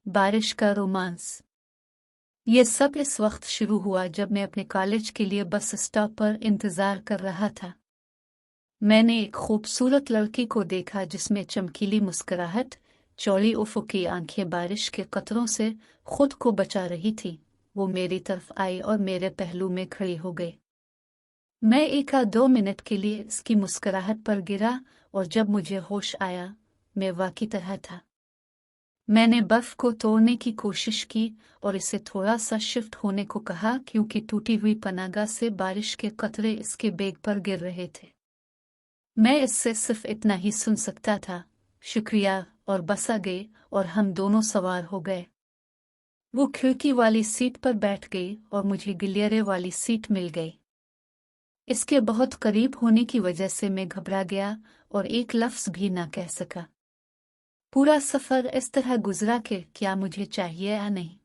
बारिश का रोमांस। ये सब इस वक्त शुरू हुआ जब मैं अपने कॉलेज के लिए बस स्टॉप पर इंतजार कर रहा था। मैंने एक खूबसूरत लड़की को देखा जिसमें चमकीली मुस्कुराहट, चौड़ी उफ़ुकी आंखें बारिश के कतरों से खुद को बचा रही थी। वो मेरी तरफ आई और मेरे पहलू में खड़ी हो गई। मैं 1-2 मिनट के लिए इसकी मुस्कुराहट पर गिरा और जब मुझे होश आया, मैं वाकई तरह था। मैंने बर्फ को तोड़ने की कोशिश की और इसे थोड़ा सा शिफ्ट होने को कहा क्योंकि टूटी हुई पनागा से बारिश के कतरे इसके बैग पर गिर रहे थे। मैं इससे सिर्फ इतना ही सुन सकता था, शुक्रिया, और बस आ गई और हम दोनों सवार हो गए। वो खिड़की वाली सीट पर बैठ गई और मुझे गिलियरे वाली सीट मिल गई। इसके बहुत करीब होने की वजह से मैं घबरा गया और एक लफ्ज़ भी ना कह सका। पूरा सफ़र इस तरह गुजरा कि क्या मुझे चाहिए या नहीं।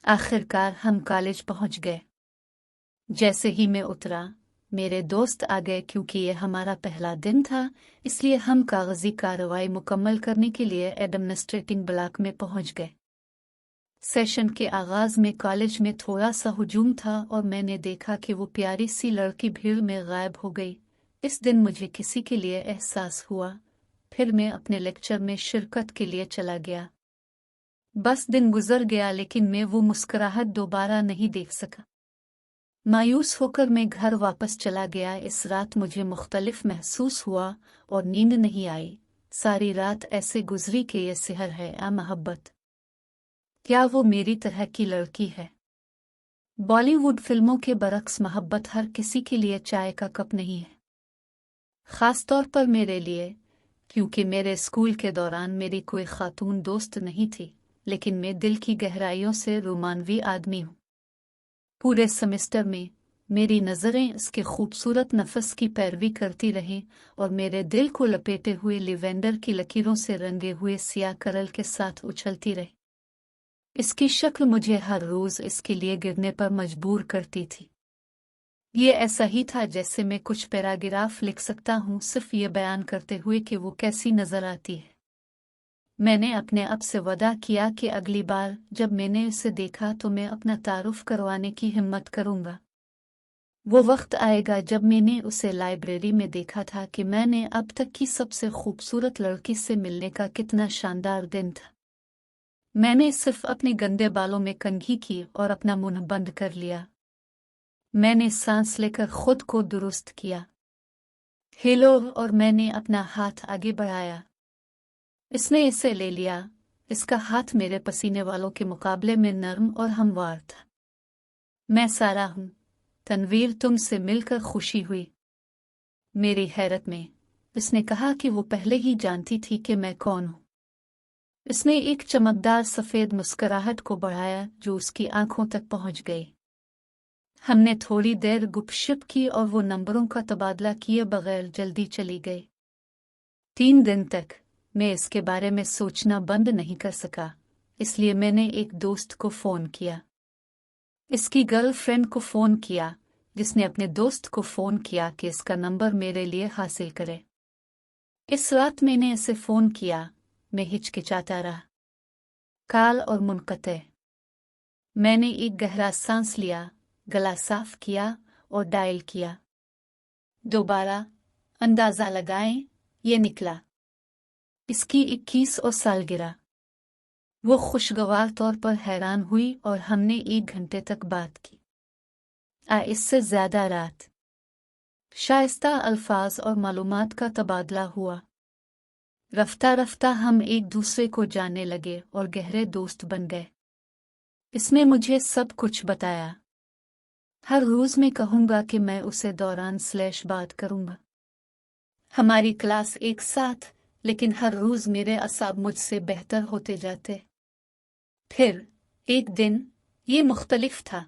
आखिरकार हम कॉलेज पहुंच गए। जैसे ही मैं उतरा, मेरे दोस्त आ गए क्योंकि ये हमारा पहला दिन था, इसलिए हम कागजी कार्रवाई मुकम्मल करने के लिए एडमिनिस्ट्रेटिंग ब्लॉक में पहुंच गए। सेशन के आगाज में कॉलेज में थोड़ा सा हुजूम था और मैंने देखा कि वो प्यारी सी लड़की भीड़ में गायब हो गई। इस दिन मुझे किसी के लिए एहसास हुआ। फिर मैं अपने लेक्चर में शिरकत के लिए चला गया। बस दिन गुजर गया लेकिन मैं वो मुस्कुराहट दोबारा नहीं देख सका। मायूस होकर मैं घर वापस चला गया। इस रात मुझे मुख्तलिफ महसूस हुआ और नींद नहीं आई। सारी रात ऐसे गुजरी कि ये सिहर है या मोहब्बत। क्या वो मेरी तरह की लड़की है? बॉलीवुड फिल्मों के बरक्स मोहब्बत हर किसी के लिए चाय का कप नहीं है, खास तौर पर मेरे लिए, क्योंकि मेरे स्कूल के दौरान मेरी कोई खातून दोस्त नहीं थी, लेकिन मैं दिल की गहराइयों से रोमानवी आदमी हूँ। पूरे सेमेस्टर में मेरी नज़रें इसके खूबसूरत नफस की पैरवी करती रहीं और मेरे दिल को लपेटे हुए लिवेंडर की लकीरों से रंगे हुए सियाह करल के साथ उछलती रही। इसकी शक्ल मुझे हर रोज़ इसके लिए गिरने पर मजबूर करती थी। ये ऐसा ही था जैसे मैं कुछ पैराग्राफ लिख सकता हूँ सिर्फ ये बयान करते हुए कि वो कैसी नजर आती है। मैंने अपने आप से वादा किया कि अगली बार जब मैंने उसे देखा तो मैं अपना तारुफ करवाने की हिम्मत करूंगा। वो वक्त आएगा जब मैंने उसे लाइब्रेरी में देखा था कि मैंने अब तक की सबसे खूबसूरत लड़की से मिलने का कितना शानदार दिन था। मैंने सिर्फ अपने गंदे बालों में कंघी की और अपना मुंह बंद कर लिया। मैंने सांस लेकर खुद को दुरुस्त किया। हेलो, और मैंने अपना हाथ आगे बढ़ाया। इसने इसे ले लिया। इसका हाथ मेरे पसीने वालों के मुकाबले में नर्म और हमवार था। मैं सारा हूँ तनवीर, तुमसे मिलकर खुशी हुई। मेरी हैरत में इसने कहा कि वो पहले ही जानती थी कि मैं कौन हूँ। इसने एक चमकदार सफ़ेद मुस्कुराहट को बढ़ाया जो उसकी आंखों तक पहुंच गई। हमने थोड़ी देर गुपशप की और वो नंबरों का तबादला किए बगैर जल्दी चली गई। 3 दिन तक मैं इसके बारे में सोचना बंद नहीं कर सका, इसलिए मैंने एक दोस्त को फ़ोन किया। इसकी गर्लफ्रेंड को फ़ोन किया, जिसने अपने दोस्त को फ़ोन किया कि इसका नंबर मेरे लिए हासिल करे। इस रात मैंने इसे फ़ोन किया। मैं हिचकिचाता रहा। काल और मुनक़ते। मैंने एक गहरा सांस लिया, गला साफ किया और डायल किया। दोबारा। अंदाज़ा लगाएं, ये निकला। इसकी 21 और सालगिरह। वो खुशगवार तौर पर हैरान हुई और हमने 1 घंटे तक बात की। इससे ज़्यादा रात। शाइस्ता अल्फाज और मालूमात का तबादला हुआ। रफ्ता रफ्ता हम एक दूसरे को जानने लगे और गहरे दोस्त बन गए। इसने मुझे सब कुछ बताया। हर रोज़ मैं कहूँगा कि मैं उसे दौरान / बात करूँगा। हमारी क्लास एक साथ, लेकिन हर रोज़ मेरे असाब मुझसे बेहतर होते जाते। फिर एक दिन ये मुख्तलिफ था।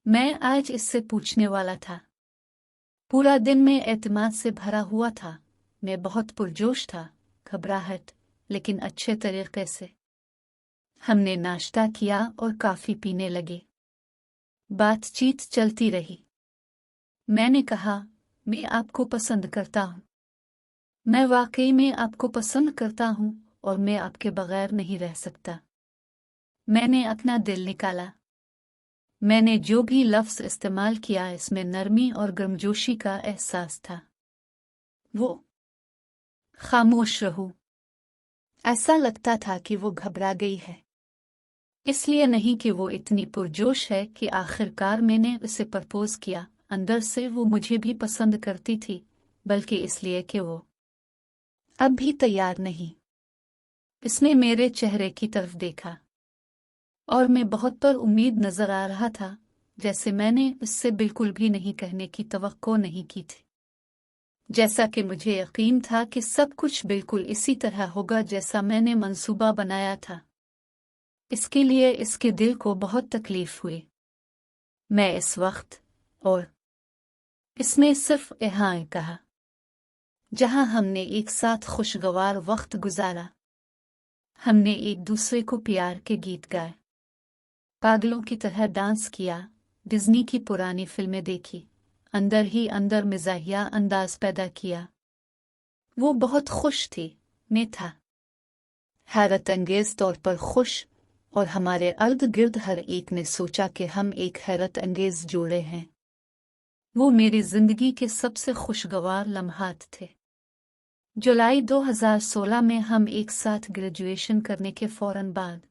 मैं आज इससे पूछने वाला था। पूरा दिन मैं एतमाद से भरा हुआ था। मैं बहुत पुरजोश था, घबराहट, लेकिन अच्छे तरीके से। हमने नाश्ता किया और कॉफ़ी पीने लगे। बातचीत चलती रही। मैंने कहा, मैं आपको पसंद करता हूँ। मैं वाकई में आपको पसंद करता हूँ और मैं आपके बगैर नहीं रह सकता। मैंने अपना दिल निकाला। मैंने जो भी लफ्ज़ इस्तेमाल किया इसमें नरमी और गर्मजोशी का एहसास था। वो खामोश रहूं। ऐसा लगता था कि वो घबरा गई है। इसलिए नहीं कि वो इतनी पुरजोश है कि आखिरकार मैंने उसे प्रपोज किया, अंदर से वो मुझे भी पसंद करती थी, बल्कि इसलिए कि वो अब भी तैयार नहीं। इसने मेरे चेहरे की तरफ देखा और मैं बहुत पर उम्मीद नजर आ रहा था, जैसे मैंने उससे बिल्कुल भी नहीं कहने की तवक्को नहीं की थी। जैसा कि मुझे यकीन था कि सब कुछ बिल्कुल इसी तरह होगा जैसा मैंने मंसूबा बनाया था। इसके लिए इसके दिल को बहुत तकलीफ हुई। मैं इस वक्त और इसने सिर्फ यहाँ कहा जहां हमने एक साथ खुशगवार वक्त गुजारा। हमने एक दूसरे को प्यार के गीत गाए, पागलों की तरह डांस किया, डिज्नी की पुरानी फिल्में देखी, अंदर ही अंदर मिजाहिया अंदाज पैदा किया। वो बहुत खुश थी, मैं था हैरत अंगेज तौर पर खुश, और हमारे अर्द गिर्द हर एक ने सोचा कि हम एक हैरत अंगेज जोड़े हैं। वो मेरी जिंदगी के सबसे खुशगवार लम्हात थे। जुलाई 2016 में हम एक साथ ग्रेजुएशन करने के फौरन बाद,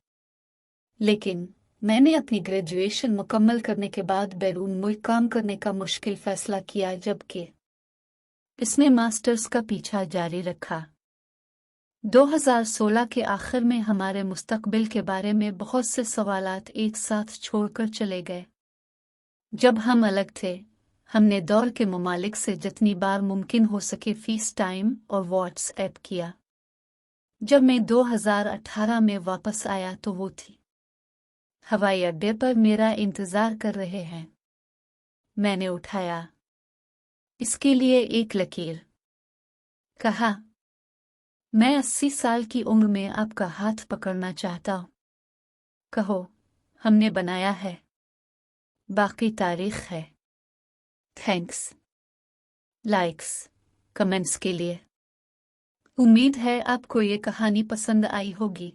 लेकिन मैंने अपनी ग्रेजुएशन मुकम्मल करने के बाद बैरून मुल्क काम करने का मुश्किल फैसला किया, जबकि इसने मास्टर्स का पीछा जारी रखा। 2016 के आखिर में हमारे मुस्तकबिल के बारे में बहुत से सवालात एक साथ छोड़कर चले गए। जब हम अलग थे, हमने दौर के ममालिक से जितनी बार मुमकिन हो सके फीस टाइम और व्हाट्सएप किया। जब मैं 2018 में वापस आया तो वो थी हवाई अड्डे पर मेरा इंतजार कर रहे हैं। मैंने उठाया इसके लिए एक लकीर। कहा, मैं 80 साल की उम्र में आपका हाथ पकड़ना चाहता हूं। कहो, हमने बनाया है, बाकी तारीख है। थैंक्स लाइक्स कमेंट्स के लिए। उम्मीद है आपको ये कहानी पसंद आई होगी।